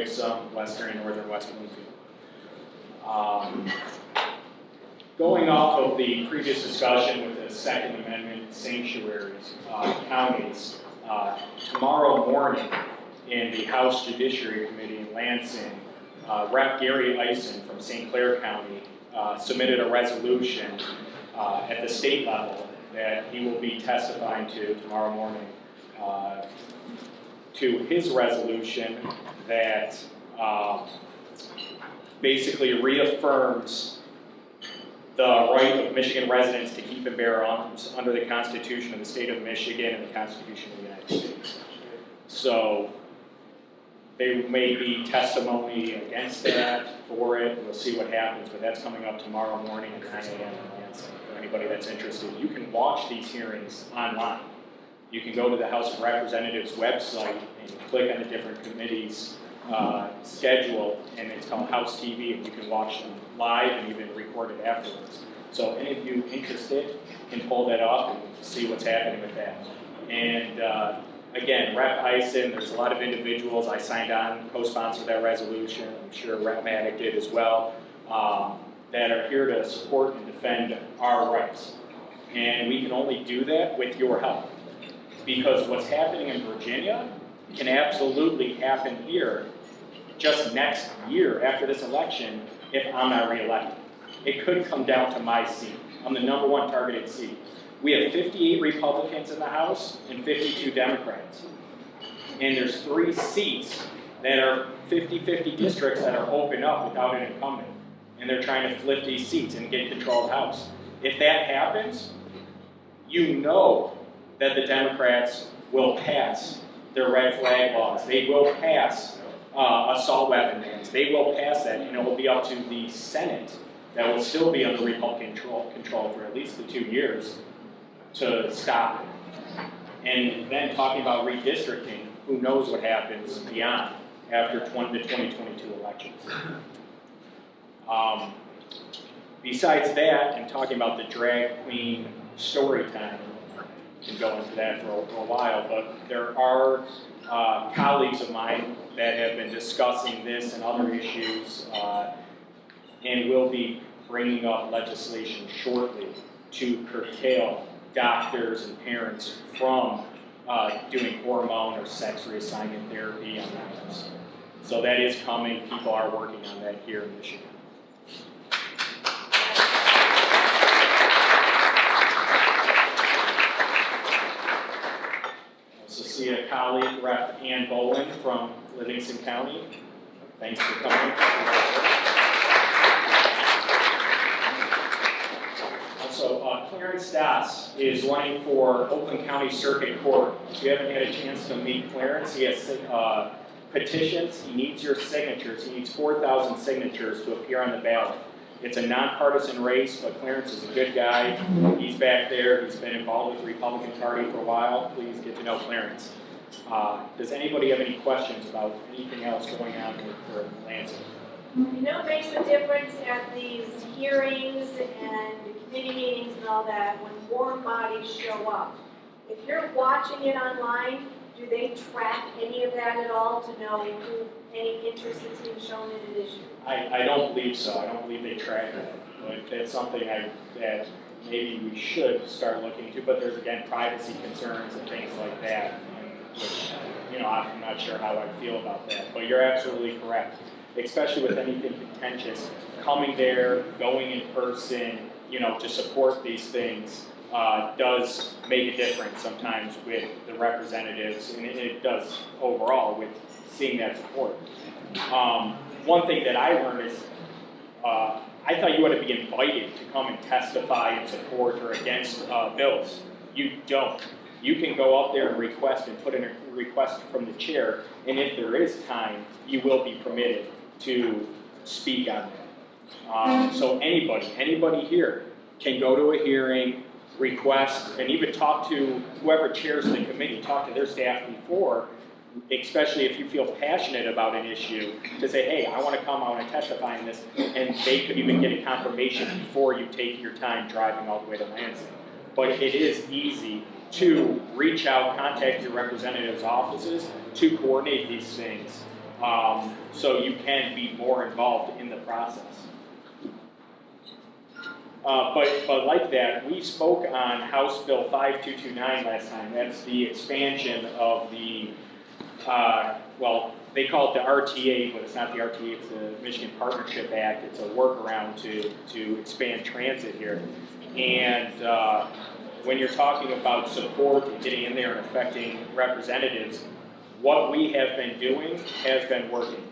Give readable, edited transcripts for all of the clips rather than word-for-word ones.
Wixom, Western and Northern West Bloomfield. Going off of the previous discussion with the Second Amendment sanctuaries, counties, tomorrow morning in the House Judiciary Committee in Lansing, Rep. Gary Eisen from St. Clair County submitted a resolution at the state level that he will be testifying to tomorrow morning to his resolution that basically reaffirms the right of Michigan residents to keep and bear arms under the Constitution of the State of Michigan and the Constitution of the United States. So there may be testimony against that, for it. We'll see what happens, but that's coming up tomorrow morning at 9 a.m. in Lansing. For anybody that's interested, you can watch these hearings online. You can go to the House of Representatives website and click on the different committees' schedule, and it's called House TV, and you can watch them live and even record it afterwards. So any of you interested can pull that up and see what's happening with that. And again, Rep. Eisen, there's a lot of individuals. I signed on, co-sponsored that resolution. I'm sure Rep. Maddock did as well, that are here to support and defend our rights. And we can only do that with your help. Because what's happening in Virginia can absolutely happen here just next year after this election if I'm not reelected. It could come down to my seat. I'm the #1 targeted seat. We have 58 Republicans in the House and 52 Democrats. And there's 3 seats that are 50-50 districts that are open up without an incumbent. And they're trying to flip these seats and get control of the House. If that happens, you know that the Democrats will pass their red flag laws. They will pass assault weapon bans. They will pass that, and it will be up to the Senate that will still be under Republican control for at least the 2 years to stop it. And then talking about redistricting, who knows what happens beyond after the 2022 elections. Besides that, and talking about the drag queen story time, can go into that for a while, but there are colleagues of mine that have been discussing this and other issues, and will be bringing up legislation shortly to curtail doctors and parents from doing hormone or sex reassignment therapy on minors. So that is coming. People are working on that here in Michigan. See a colleague, Rep. Ann Boland from Livingston County. Thanks for coming. Also, Clarence Doss is running for Oakland County Circuit Court. If you haven't had a chance to meet Clarence, he has petitions. He needs your signatures. He needs 4,000 signatures to appear on the ballot. It's a nonpartisan race, but Clarence is a good guy. He's back there. He's been involved with the Republican Party for a while. Please get to know Clarence. Does anybody have any questions about anything else going on for Lansing? You know, it makes a difference at these hearings and committee meetings and all that when warm bodies show up. If you're watching it online, do they track any of that at all to know who any interest is being shown in an issue? I don't believe so. I don't believe they track it. But that's something that maybe we should start looking into. But there's, again, privacy concerns and things like that. Which, you know, I'm not sure how I feel about that. But you're absolutely correct. Especially with anything contentious, coming there, going in person, you know, to support these things does make a difference sometimes with the representatives, and it does overall with seeing that support. One thing that I learned is I thought you had to be invited to come and testify in support or against bills. You don't. You can go up there and request and put in a request from the chair, and if there is time, you will be permitted to speak on that. So anybody here can go to a hearing, request, and even talk to whoever chairs the committee, talk to their staff before, especially if you feel passionate about an issue, to say, hey, I want to come, I want to testify in this, and they could even get a confirmation before you take your time driving all the way to Lansing. But it is easy to reach out, contact your representatives' offices to coordinate these things. So you can be more involved in the process. But like that, we spoke on House Bill 5229 last time. That's the expansion of the, well, they call it the RTA, but it's not the RTA, it's the Michigan Partnership Act. It's a workaround to expand transit here. And when you're talking about support and getting in there and affecting representatives, what we have been doing has been working.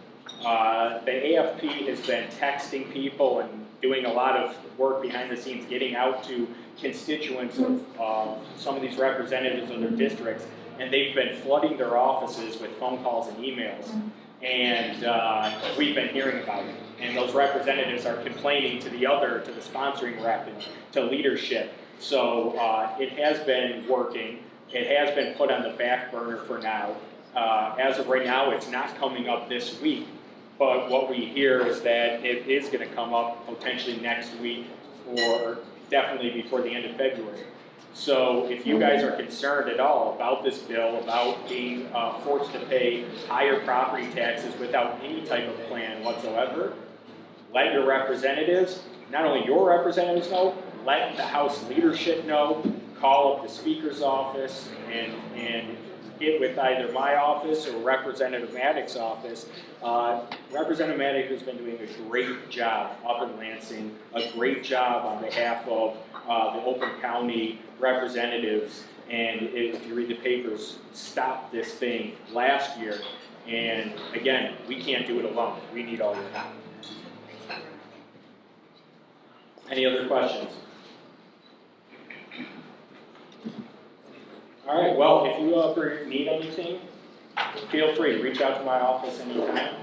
The AFP has been texting people and doing a lot of work behind the scenes, getting out to constituents of some of these representatives of their districts, and they've been flooding their offices with phone calls and emails, and we've been hearing about it. And those representatives are complaining to the sponsoring rep and to leadership. So it has been working. It has been put on the back burner for now. As of right now, it's not coming up this week, but what we hear is that it is going to come up potentially next week or definitely before the end of February. So if you guys are concerned at all about this bill, about being forced to pay higher property taxes without any type of plan whatsoever, let your representatives, not only your representatives know, let the House leadership know, call up the Speaker's office and get with either my office or Representative Maddox's office. Representative Maddox has been doing a great job up in Lansing, a great job on behalf of the Oakland County representatives. And if you read the papers, stopped this thing last year. And again, we can't do it alone. We need all your help. Any other questions? All right, well, if you ever need anything, feel free to reach out to my office anytime.